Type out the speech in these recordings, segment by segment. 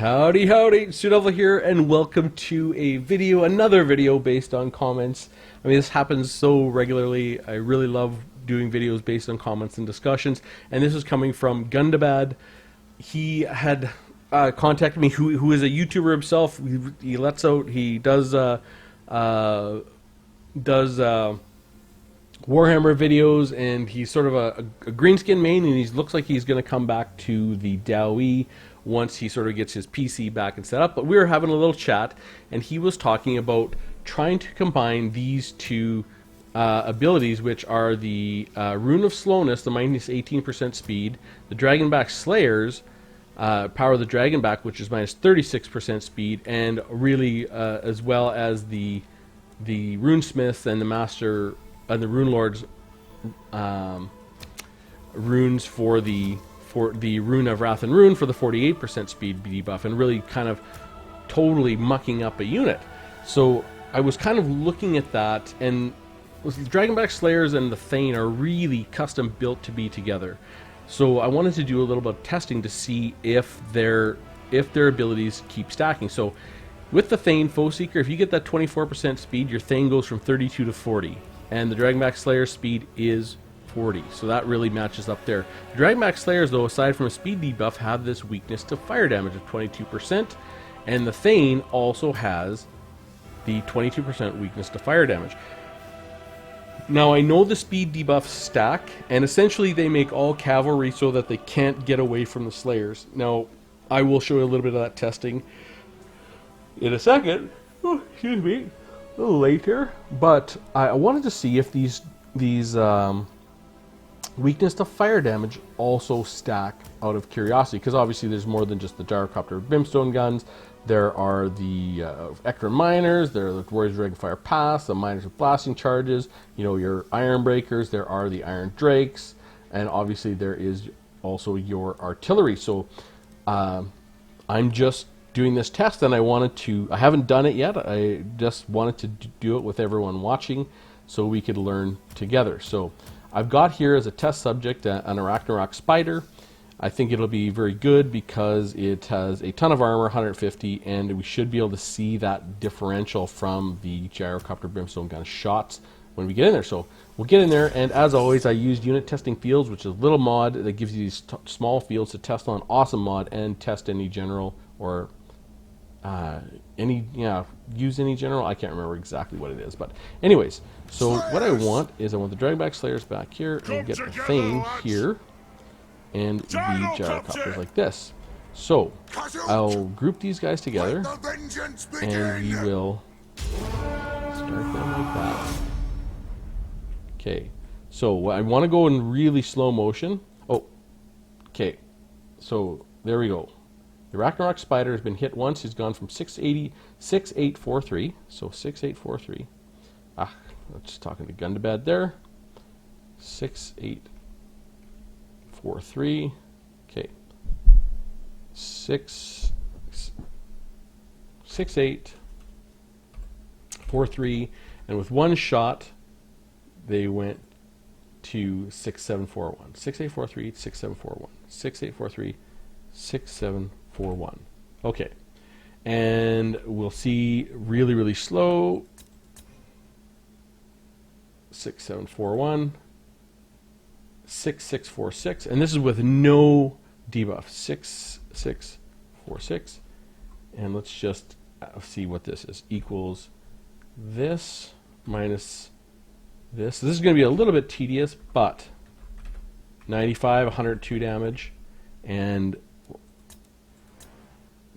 Howdy, howdy, Sudevil here, and welcome to another video based on comments. I mean, this happens so regularly. I really love doing videos based on comments and discussions, and this is coming from Gundabad. He had contacted me, who is a YouTuber himself. He does Warhammer videos, and he's sort of a greenskin main, and he looks like he's going to come back to the DAOE once he sort of gets his PC back and set up. But we were having a little chat, and he was talking about trying to combine these two abilities, which are the Rune of Slowness, the minus 18% speed, the Dragonback Slayers, Power of the Dragonback, which is minus 36% speed, and really as well as the Runesmiths and the Master and the Rune Lords runes for the Rune of Wrath and Rune for the 48% speed debuff, and really kind of totally mucking up a unit. So I was kind of looking at that, and the Dragonback Slayers and the Thane are really custom built to be together. So I wanted to do a little bit of testing to see if their abilities keep stacking. So with the Thane Foe Seeker, if you get that 24% speed, your Thane goes from 32 to 40. And the Dragonback Slayer speed is 40, so that really matches up there. The Dragonback Slayers, though, aside from a speed debuff, have this weakness to fire damage of 22%, and the Thane also has the 22% weakness to fire damage. Now, I know the speed debuffs stack, and essentially they make all cavalry so that they can't get away from the Slayers. Now, I will show you a little bit of that testing in a second. Oh, excuse me. A little late here, but I wanted to see if these weakness to fire damage also stack out of curiosity, because obviously there's more than just the Gyrocopter Brimstone guns. There are the Ekron Miners, there are the Warriors of Dragonfire Pass, the Miners with Blasting Charges, you know, your Iron Breakers, there are the Iron Drakes, and obviously there is also your artillery. So I'm just doing this test, and I haven't done it yet. I just wanted to do it with everyone watching so we could learn together. So I've got here as a test subject an Arachnarok Spider. I think it'll be very good because it has a ton of armor, 150, and we should be able to see that differential from the Gyrocopter Brimstone gun shots when we get in there. So we'll get in there, and as always, I used Unit Testing Fields, which is a little mod that gives you these small fields to test on. Awesome mod, and test any general or use any general. I can't remember exactly what it is, but anyways, so what I want is I want the Dragonback Slayers back here, and get the Thane here, and the Gyrocopters like this. So I'll group these guys together, and we will start them like that. Okay, so I want to go in really slow motion. Oh, okay, so there we go. The Arachnarok Spider has been hit once. He's gone from 6843. So 6843. I'm just talking to Gundabad there. 6843. Okay. 6843. And with one shot, they went to 6741. 6843, 6741. 6843, 6741. Okay, and we'll see really, really slow. 6741, 6646, and this is with no debuff. 6646, and let's just see what this is. Equals this minus this. This is going to be a little bit tedious, but 95, 102 damage, and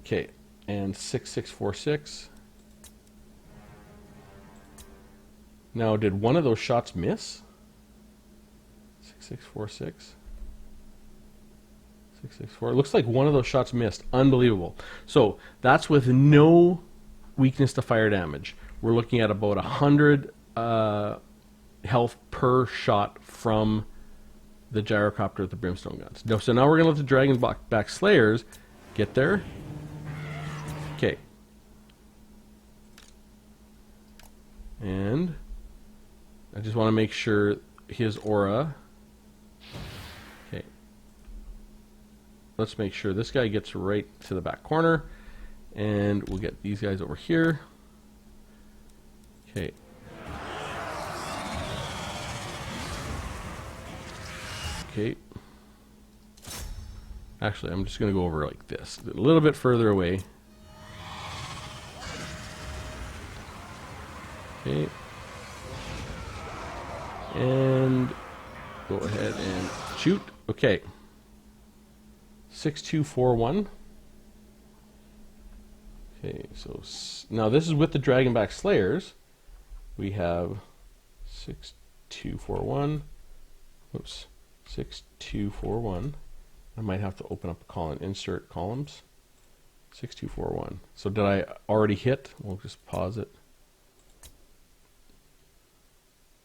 okay, and 6646. Now, did one of those shots miss? 6646. 664. It looks like one of those shots missed. Unbelievable. So that's with no weakness to fire damage. We're looking at about 100 health per shot from the Gyrocopter with the Brimstone guns. So now we're going to let the Dragonback Slayers get there. Okay. And I just want to make sure his aura. Okay. Let's make sure this guy gets right to the back corner. And we'll get these guys over here. Okay. Okay. Actually, I'm just going to go over like this. A little bit further away. Okay. And go ahead and shoot. Okay. 6241. Okay, so now this is with the Dragonback Slayers. We have 6241. Oops. 6241. I might have to open up a column, insert columns. 6241. So did I already hit? We'll just pause it.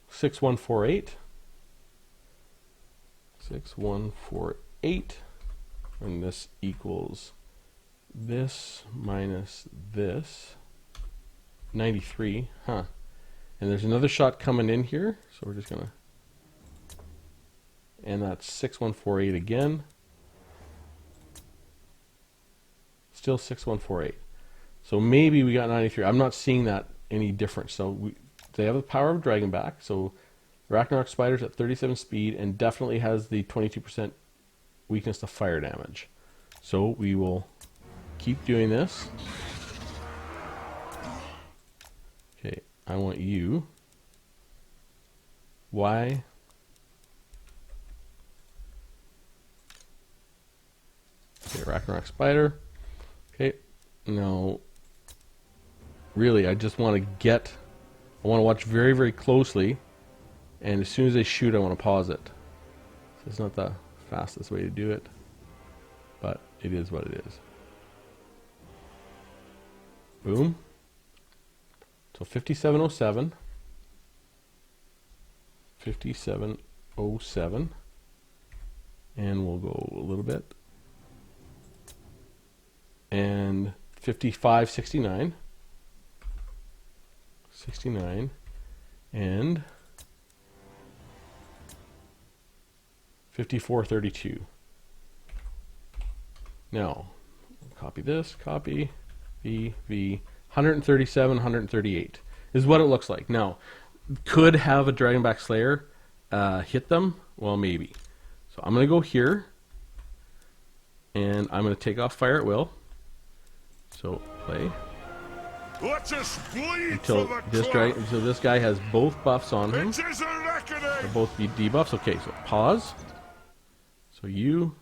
6148. 6148. And this equals this minus this. 93. Huh. And there's another shot coming in here. So we're just going to... And that's 6148 again. Still 6148. So maybe we got 93. I'm not seeing that any different. So they have the power of Dragonback. So Ragnarok Spider's at 37 speed and definitely has the 22% weakness to fire damage. So we will keep doing this. Okay, I want you. Y. Okay, Ragnarok Spider. Okay, now, really, I just want to get, I want to watch very, very closely, and as soon as they shoot, I want to pause it. So it's not the fastest way to do it, but it is what it is. Boom. So 5707. 5707. And we'll go a little bit. And 5569. 69. And 5432. Now, copy this, copy, V, 137, 138 is what it looks like. Now, could have a Dragonback Slayer hit them? Well, maybe. So I'm going to go here, and I'm going to take off Fire at Will. So, play. Until this guy has both buffs on him. They'll both be debuffs. Okay, so pause. So you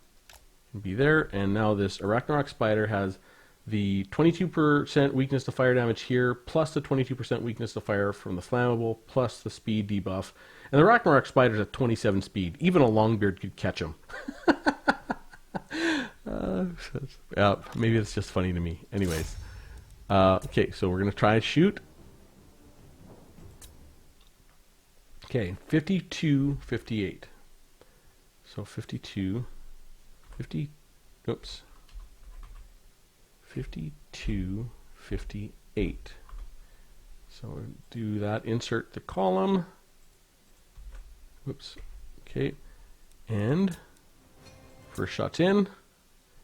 can be there, and now this Ragnarok Spider has the 22% weakness to fire damage here, plus the 22% weakness to fire from the flammable, plus the speed debuff. And the Ragnarok Spider's at 27 speed. Even a Longbeard could catch him. Maybe it's just funny to me. Anyways. Okay, so we're going to try and shoot. Okay, 52-58. So 52, 50, oops. 52, 58. So do that, insert the column. Whoops. Okay. And first shot's in.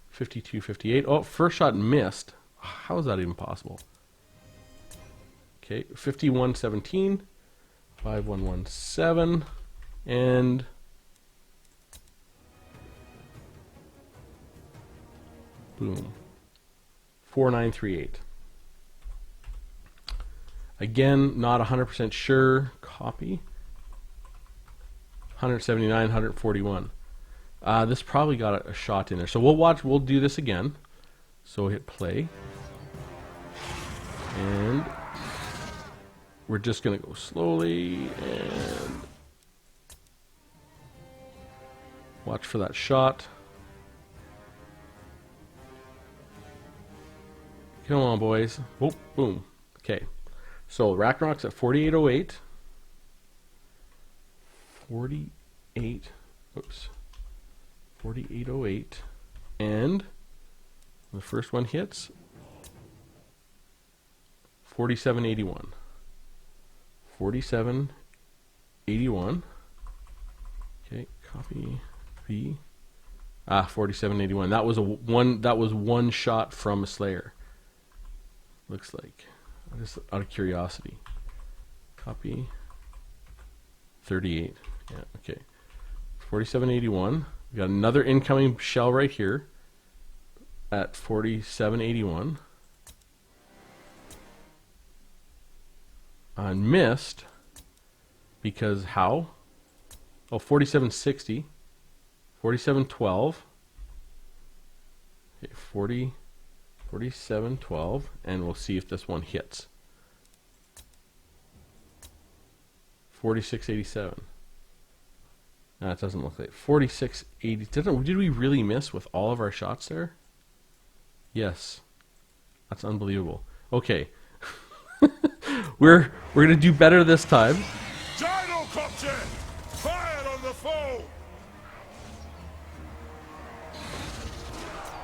52, 58. Oh, first shot missed. How is that even possible? Okay, 51, 17. 5117. And boom. 4938. Again, not 100% sure. Copy. 179, 141. This probably got a shot in there. So we'll watch. We'll do this again. So hit play. And we're just going to go slowly and watch for that shot. Come on, boys. Oh, boom. Okay. So Ragnarok's at 4808. 48. Oops. 4808. And the first one hits 4781. 4781. Okay, copy V. 4781. That was one shot from a Slayer. looks like. Just out of curiosity. Copy. 38. Yeah, okay. 4781. We got another incoming shell right here at 4781. On missed because how? Oh, 4760. 4712. Okay, 4712, and we'll see if this one hits. 4687. No, it doesn't look like 4680. Did we really miss with all of our shots there? Yes. That's unbelievable. Okay. we're gonna do better this time. Gyrocopter! Fire on the foe!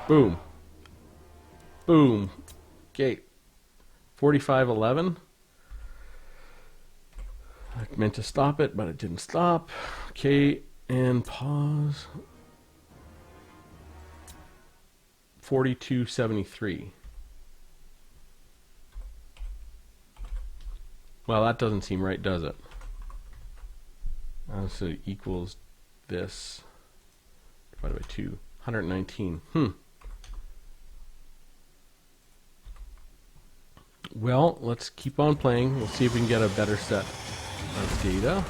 Boom. Boom. Okay. 4511. I meant to stop it, but it didn't stop. Okay, and pause. 4273. Well, that doesn't seem right, does it? So it equals this divided by 2. 119. Well, let's keep on playing. We'll see if we can get a better set of data.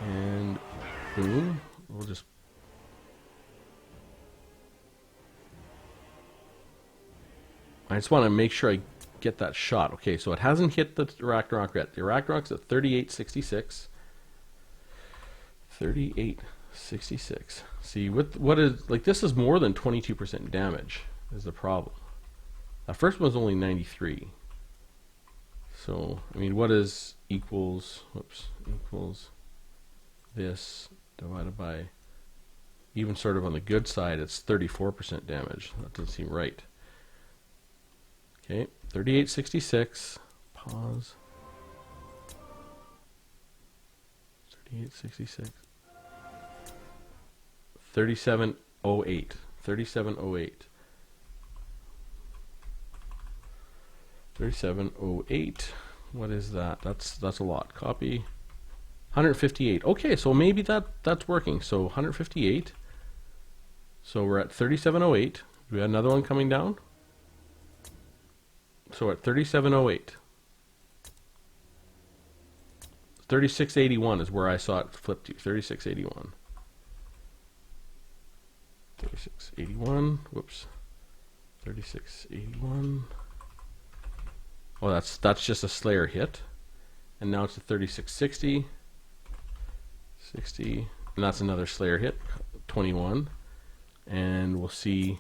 And boom. We'll just... I just want to make sure I get that shot. Okay, so it hasn't hit the Ragnarok yet. The Ragnarok's at 3866. 3866. See, what is... Like, this is more than 22% damage is the problem. That first one's only 93. So, I mean, what is equals this divided by, even sort of on the good side, it's 34% damage. That doesn't seem right. Okay, 3866. Pause. 3866. 3708. 3708. 3708. What is that? That's a lot. Copy. 158. Okay, so maybe that's working. So 158. So we're at 3708. Do we have another one coming down? So at 3708. 3681 is where I saw it flip to. 3681. 3681. Whoops. 3681. Oh, that's just a Slayer hit. And now it's a 3660. 60. And that's another Slayer hit. 21. And we'll see.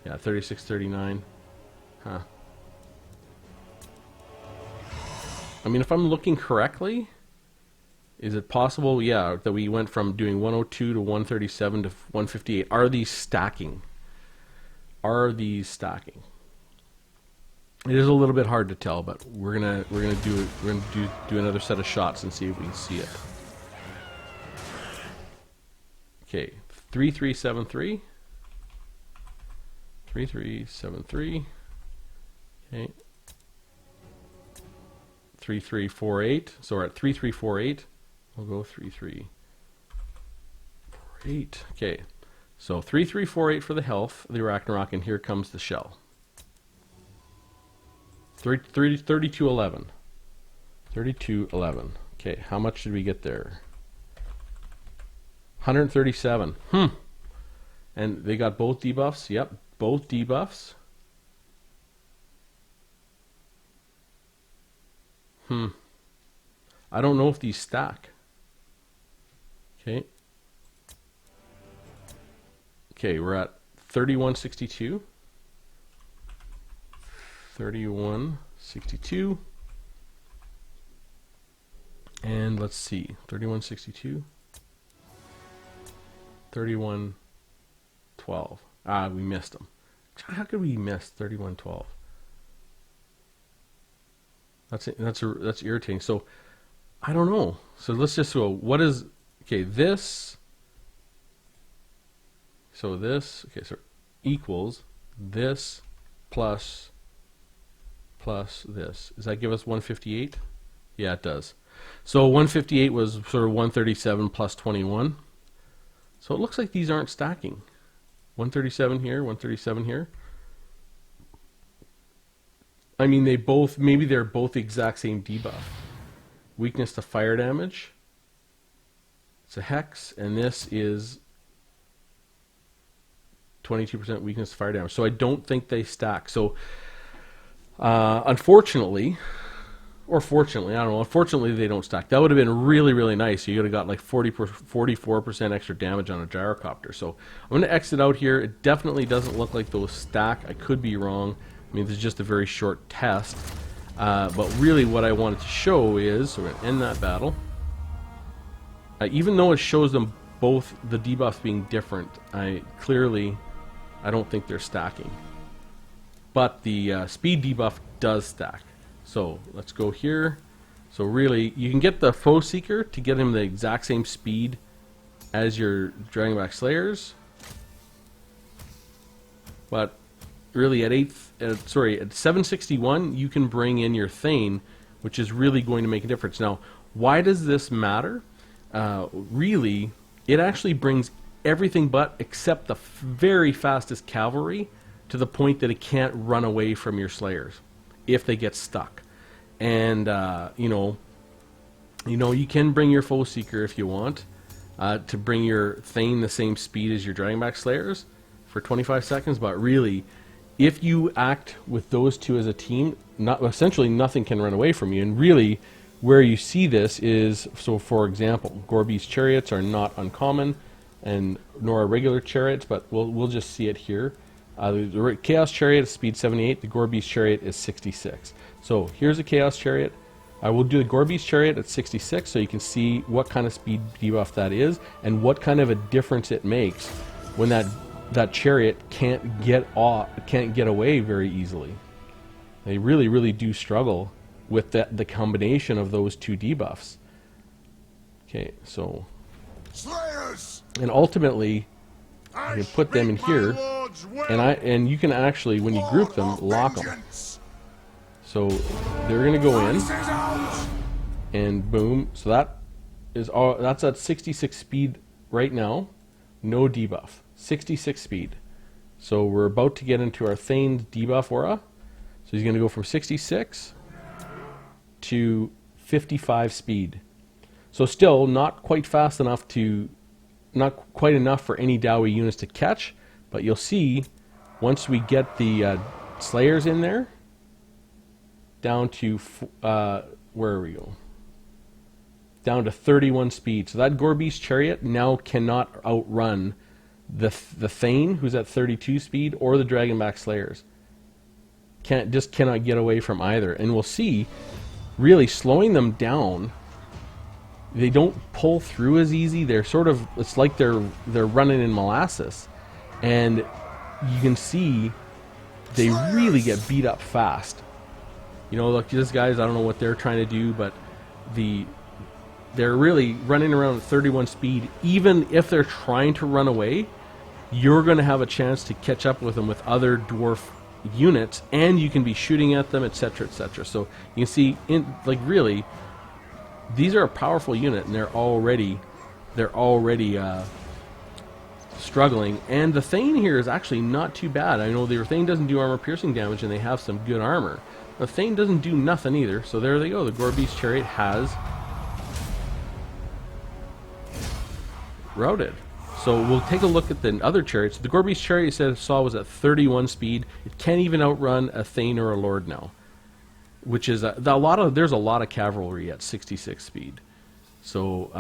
Yeah, 3639. Huh. I mean, if I'm looking correctly, is it possible, yeah, that we went from doing 102 to 137 to 158? Are these stacking? Are these stacking? It is a little bit hard to tell, but we're gonna do another set of shots and see if we can see it. Okay, 3373. 3373. Okay. 3348. So we're at 3348. We'll go 3348. Okay. So 3348 for the health, the Ragnarok, and here comes the shell. 3211. 3211. Okay, how much did we get there? 137. And they got both debuffs. Yep, both debuffs. I don't know if these stack. Okay. Okay, we're at 3162. 3162. And let's see. 3162. 3112. Ah, we missed them. How could we miss 3112? That's irritating. So I don't know. So let's just go. What is this? So this so equals this plus this. Does that give us 158? Yeah, it does. So 158 was sort of 137 plus 21. So it looks like these aren't stacking. 137 here, 137 here. I mean, they both, maybe they're both the exact same debuff. Weakness to fire damage. It's a hex, and this is 22% weakness to fire damage. So I don't think they stack. So unfortunately, or fortunately, I don't know. Unfortunately, they don't stack. That would have been really, really nice. You would have got like 44% extra damage on a gyrocopter. So I'm going to exit out here. It definitely doesn't look like those stack. I could be wrong. I mean, this is just a very short test. But really what I wanted to show is, so we're going to end that battle. Even though it shows them both the debuffs being different, I don't think they're stacking. But the speed debuff does stack. So let's go here. So really, you can get the Foe Seeker to get him the exact same speed as your Dragonback Slayers. But really at 761, you can bring in your Thane, which is really going to make a difference. Now, why does this matter? Really, it actually brings everything but except the very fastest cavalry to the point that it can't run away from your Slayers if they get stuck. And you can bring your Foe Seeker if you want to bring your Thane the same speed as your Dragonback Slayers for 25 seconds. But really, if you act with those two as a team, essentially nothing can run away from you. And really, where you see this is, so for example, Gorby's chariots are not uncommon, and nor are regular chariots, but we'll just see it here. The Chaos Chariot is speed 78, the Gorby's Chariot is 66. So here's a Chaos Chariot. I will do the Gorby's Chariot at 66 so you can see what kind of speed debuff that is and what kind of a difference it makes when that chariot can't get away very easily. They really, really do struggle with the combination of those two debuffs. Okay, so Slayers! And ultimately you can put them in here, and you can actually, when you group them, lock them. So they're gonna go in, and boom. So that's at 66 speed right now, no debuff, 66 speed. So we're about to get into our Thane's debuff aura. So he's gonna go from 66 to 55 speed. So still not quite fast enough not quite enough for any Dowie units to catch, but you'll see once we get the Slayers in there, down to where we go, down to 31 speed. So that Gorby's Chariot now cannot outrun the Thane, who's at 32 speed, or the Dragonback Slayers. Just cannot get away from either. And we'll see, really slowing them down, they don't pull through as easy. They're sort of, it's like they're running in molasses, and you can see they really get beat up fast. You know, look, these guys, I don't know what they're trying to do, but they're really running around at 31 speed. Even if they're trying to run away, you're going to have a chance to catch up with them with other dwarf units, and you can be shooting at them, etc., etc. So you can see, really, these are a powerful unit, and they're already struggling. And the Thane here is actually not too bad. I know the Thane doesn't do armor piercing damage, and they have some good armor. The Thane doesn't do nothing either. So there they go. The Gorby's Chariot has routed. So we'll take a look at the other chariots. The Gorby's Chariot was at 31 speed. It can't even outrun a Thane or a Lord now, which is there's a lot of cavalry at 66 speed. So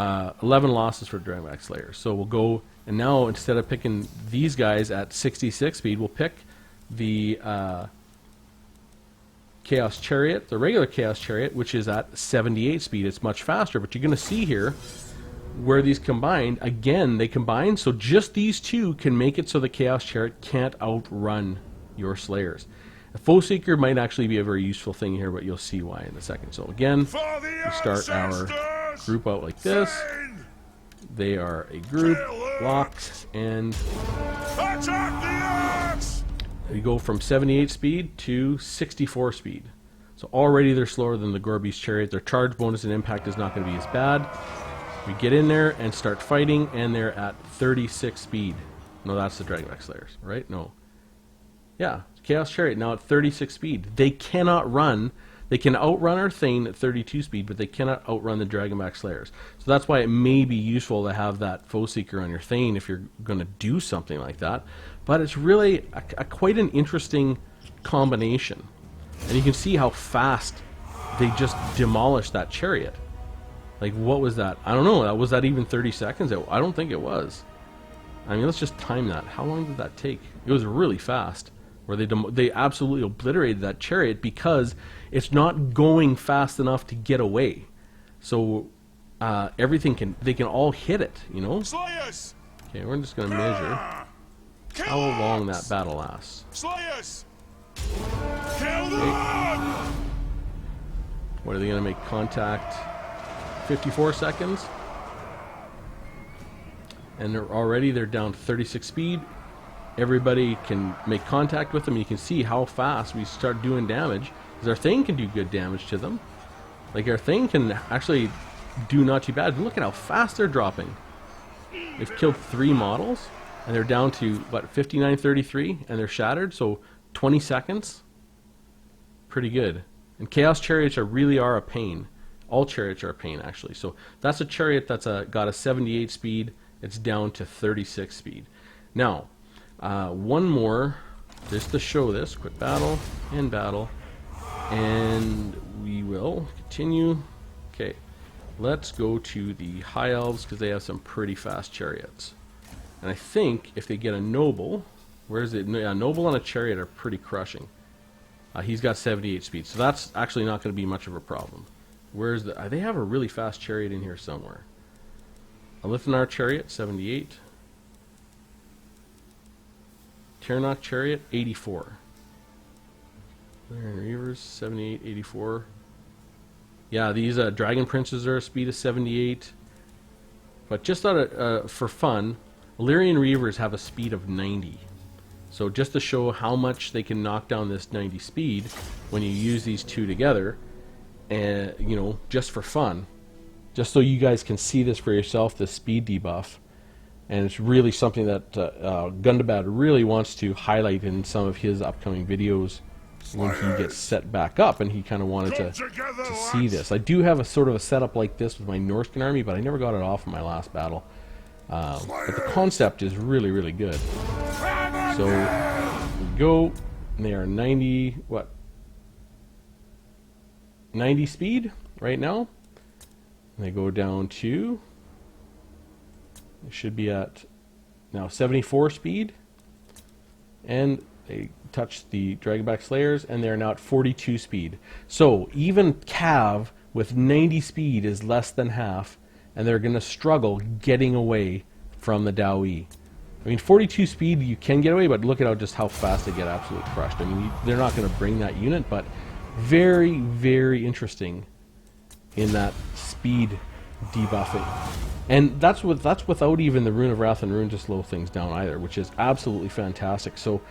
11 losses for Dragonback Slayers. So we'll go, and now instead of picking these guys at 66 speed, we'll pick the Chaos Chariot, the regular Chaos Chariot, which is at 78 speed. It's much faster, but you're going to see here where these combined, again, they combine, so just these two can make it so the Chaos Chariot can't outrun your Slayers. A Foe Seeker might actually be a very useful thing here, but you'll see why in a second. So again, we start our group out like this. They are a group, locked, and we go from 78 speed to 64 speed. So already they're slower than the Gorby's Chariot. Their charge bonus and impact is not going to be as bad. We get in there and start fighting, and they're at 36 speed. No, that's the Dragonback Slayers, right? No. Yeah, Chaos Chariot now at 36 speed. They cannot run. They can outrun our Thane at 32 speed, but they cannot outrun the Dragonback Slayers. So that's why it may be useful to have that Foe Seeker on your Thane if you're going to do something like that. But it's really quite an interesting combination. And you can see how fast they just demolished that Chariot. Like, what was that? I don't know. Was that even 30 seconds? I don't think it was. I mean, let's just time that. How long did that take? It was really fast. Where they absolutely obliterated that Chariot because it's not going fast enough to get away. So they can all hit it, you know? Slayers! Okay, we're just going to measure how long that battle lasts. Slayers! Kill them! What are they going to make contact? 54 seconds. And they're down to 36 speed. Everybody can make contact with them. You can see how fast we start doing damage. Because our Thane can do good damage to them. Like, our Thane can actually do not too bad. Look at how fast they're dropping. They've killed 3 models. And they're down to, what, 59-33? And they're shattered. So 20 seconds. Pretty good. And Chaos Chariots really are a pain. All Chariots are a pain, actually. So that's a Chariot that's got a 78 speed. It's down to 36 speed. Now, one more, just to show this. Quick battle, and battle. And we will continue. Okay, let's go to the High Elves, because they have some pretty fast Chariots. And I think if they get a Noble, where is it? Yeah, Noble and a Chariot are pretty crushing. He's got 78 speed, so that's actually not going to be much of a problem. Where's the... they have a really fast Chariot in here somewhere. A Lithanar Chariot, 78. Ternok Chariot, 84. Reavers, 78, 84. Yeah, these Dragon Princes are a speed of 78. But just for fun, Illyrian Reavers have a speed of 90. So just to show how much they can knock down this 90 speed when you use these two together, and you know, just for fun, just so you guys can see this for yourself, the speed debuff. And it's really something that Gundabad really wants to highlight in some of his upcoming videos when he gets set back up, and he kind of wanted to see this. I do have a sort of a setup like this with my Norscan army, but I never got it off in my last battle. But the concept is really, really good. So we go, and they are 90, what? 90 speed right now. And they go down to, they should be at now 74 speed. And they touch the Dragonback Slayers, and they're now at 42 speed. So even Cav with 90 speed is less than half, and they're going to struggle getting away from the Dawi. I mean, 42 speed you can get away, but look at just how fast they get absolutely crushed. I mean, they're not going to bring that unit, but very, very interesting in that speed debuffing. And that's without even the Rune of Wrath and Rune to slow things down either, which is absolutely fantastic. So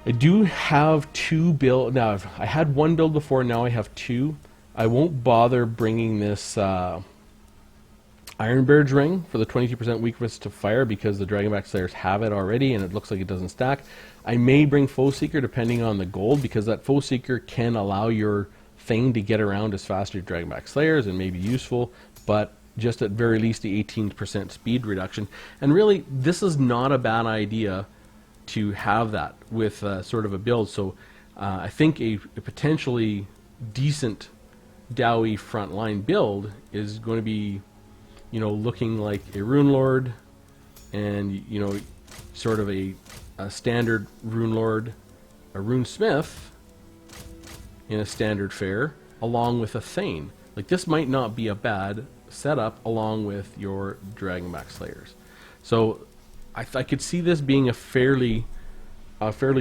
I do have 2 build. Now, I had 1 build before, now I have 2. I won't bother bringing this Ironbeard's Ring for the 22% weakness to fire because the Dragonback Slayers have it already and it looks like it doesn't stack. I may bring Foe Seeker depending on the gold, because that Foe Seeker can allow your Thane to get around as fast as your Dragonback Slayers and may be useful, but just at very least the 18% speed reduction. And really, this is not a bad idea to have that with sort of a build. So I think a potentially decent Dowie frontline build is going to be, you know, looking like a Rune Lord and, you know, sort of a standard Rune Lord, a Rune Smith in a standard fare, along with a Thane. Like, this might not be a bad setup along with your Dragonback Slayers. So I could see this being a fairly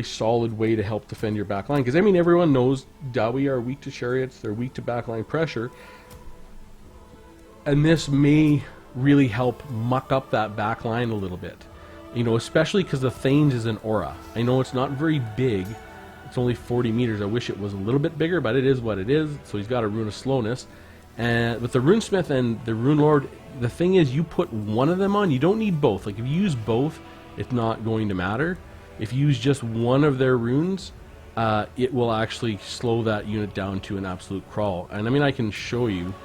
solid way to help defend your backline, because I mean, everyone knows Dawi are weak to chariots, they're weak to backline pressure, and this may really help muck up that backline a little bit. You know, especially because the Thane's is an aura. I know it's not very big. It's only 40 meters. I wish it was a little bit bigger, but it is what it is. So he's got a rune of slowness. And with the Runesmith and the Rune Lord, the thing is, you put one of them on. You don't need both. Like, if you use both, it's not going to matter. If you use just one of their runes, it will actually slow that unit down to an absolute crawl. And I mean, I can show you.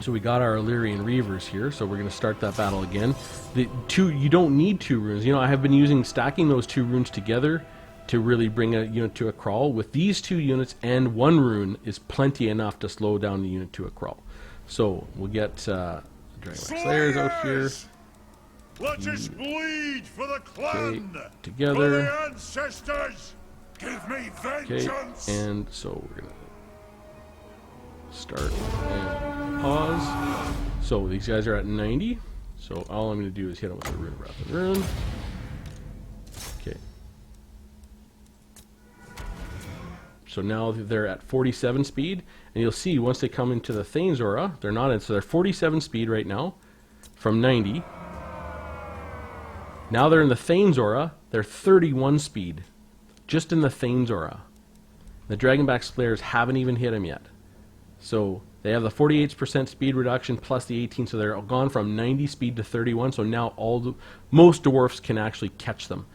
So we got our Illyrian Reavers here, so we're going to start that battle again. You don't need 2 runes. You know, I have been stacking those 2 runes together to really bring a unit to a crawl. With these 2 units and 1 rune is plenty enough to slow down the unit to a crawl. So we'll get Dragonback Slayers out here. Let us bleed for the clan. Okay, together. For the ancestors. Give me vengeance. Okay, and so we're gonna start and pause. So these guys are at 90. So all I'm gonna do is hit them with the Rune of Wrath and Rune. Okay. So now they're at 47 speed, and you'll see once they come into the Thane's aura, they're not in. So they're 47 speed right now, from 90. Now they're in the Thane's aura. They're 31 speed, just in the Thane's aura. The Dragonback Slayers haven't even hit him yet. So they have the 48% speed reduction plus the 18, so they're gone from 90 speed to 31. So now most dwarfs can actually catch them,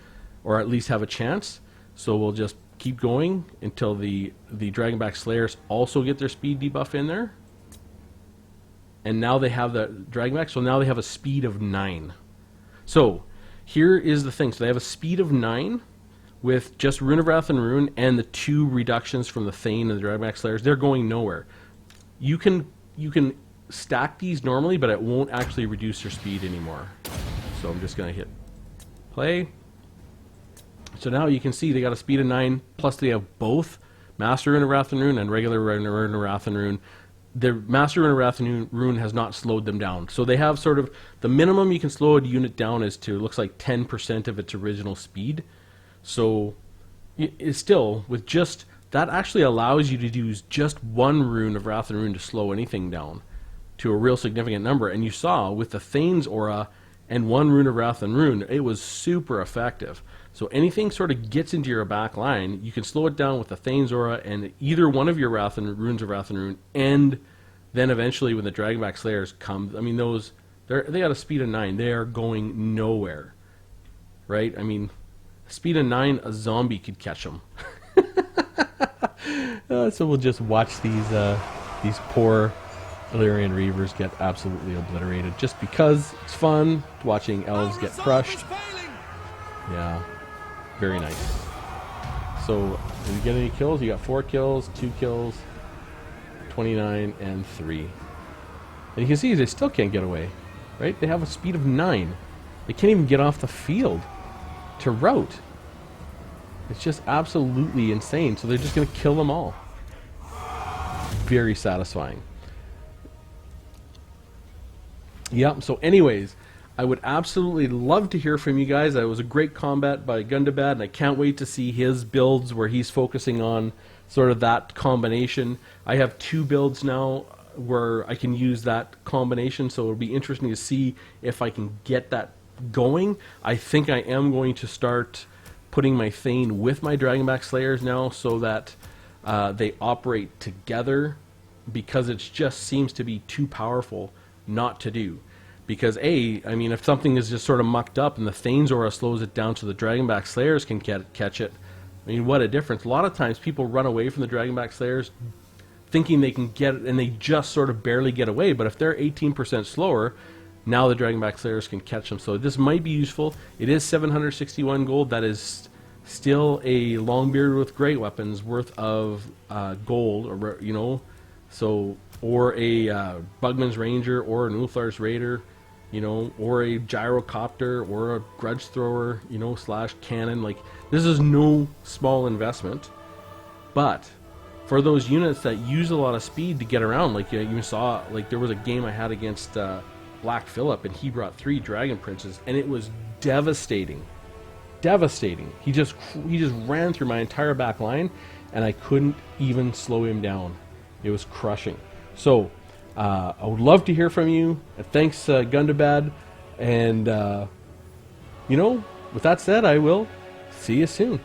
or at least have a chance. So we'll just keep going until the Dragonback Slayers also get their speed debuff in there. And now they have the Dragonback, so now they have a speed of 9. So here is the thing. So they have a speed of 9 with just Rune of Wrath and Rune and the 2 reductions from the Thane and the Dragonback Slayers. They're going nowhere. You can stack these normally, but it won't actually reduce their speed anymore. So I'm just going to hit play. So now you can see they got a speed of 9, plus they have both Master Rune of Wrath and Rune and regular Rune of Wrath and Rune. The Master Rune of Wrath and Rune has not slowed them down. So they have sort of, the minimum you can slow a unit down is to, looks like 10% of its original speed. So it's still, with just, that actually allows you to use just 1 Rune of Wrath and Rune to slow anything down to a real significant number. And you saw with the Thane's aura and 1 Rune of Wrath and Rune, it was super effective. So anything sort of gets into your back line, you can slow it down with the Thane's aura and either one of your Runes of Wrath and Rune, and then eventually when the Dragonback Slayers come, I mean, they got a speed of 9. They are going nowhere, right? I mean, speed of 9, a zombie could catch them. So we'll just watch these poor Illyrian Reavers get absolutely obliterated, just because it's fun watching elves get crushed. Yeah, very nice. So, did you get any kills? You got 4 kills, 2 kills, 29, and 3. And you can see they still can't get away, right? They have a speed of 9. They can't even get off the field to rout. It's just absolutely insane. So they're just going to kill them all. Very satisfying. Yep, so anyways, I would absolutely love to hear from you guys. It was a great combat by Gundabad, and I can't wait to see his builds where he's focusing on sort of that combination. I have 2 builds now where I can use that combination, so it'll be interesting to see if I can get that going. I think I am going to start putting my Thane with my Dragonback Slayers now so that they operate together, because it just seems to be too powerful not to do. Because I mean, if something is just sort of mucked up and the Thane's aura slows it down so the Dragonback Slayers can catch it, I mean, what a difference. A lot of times people run away from the Dragonback Slayers thinking they can get it, and they just sort of barely get away. But if they're 18% slower, now the Dragonback Slayers can catch them. So this might be useful. It is 761 gold. That is still a Longbeard with great weapons worth of gold, or you know, so, or a Bugman's Ranger, or an Ulthar's Raider, you know, or a Gyrocopter, or a Grudge Thrower, you know, / cannon. Like, this is no small investment, but for those units that use a lot of speed to get around, like you saw, like there was a game I had against Black Phillip, and he brought 3 Dragon Princes, and it was devastating. Devastating. He just ran through my entire back line, and I couldn't even slow him down. It was crushing. So I would love to hear from you. Thanks, Gundabad. And, with that said, I will see you soon.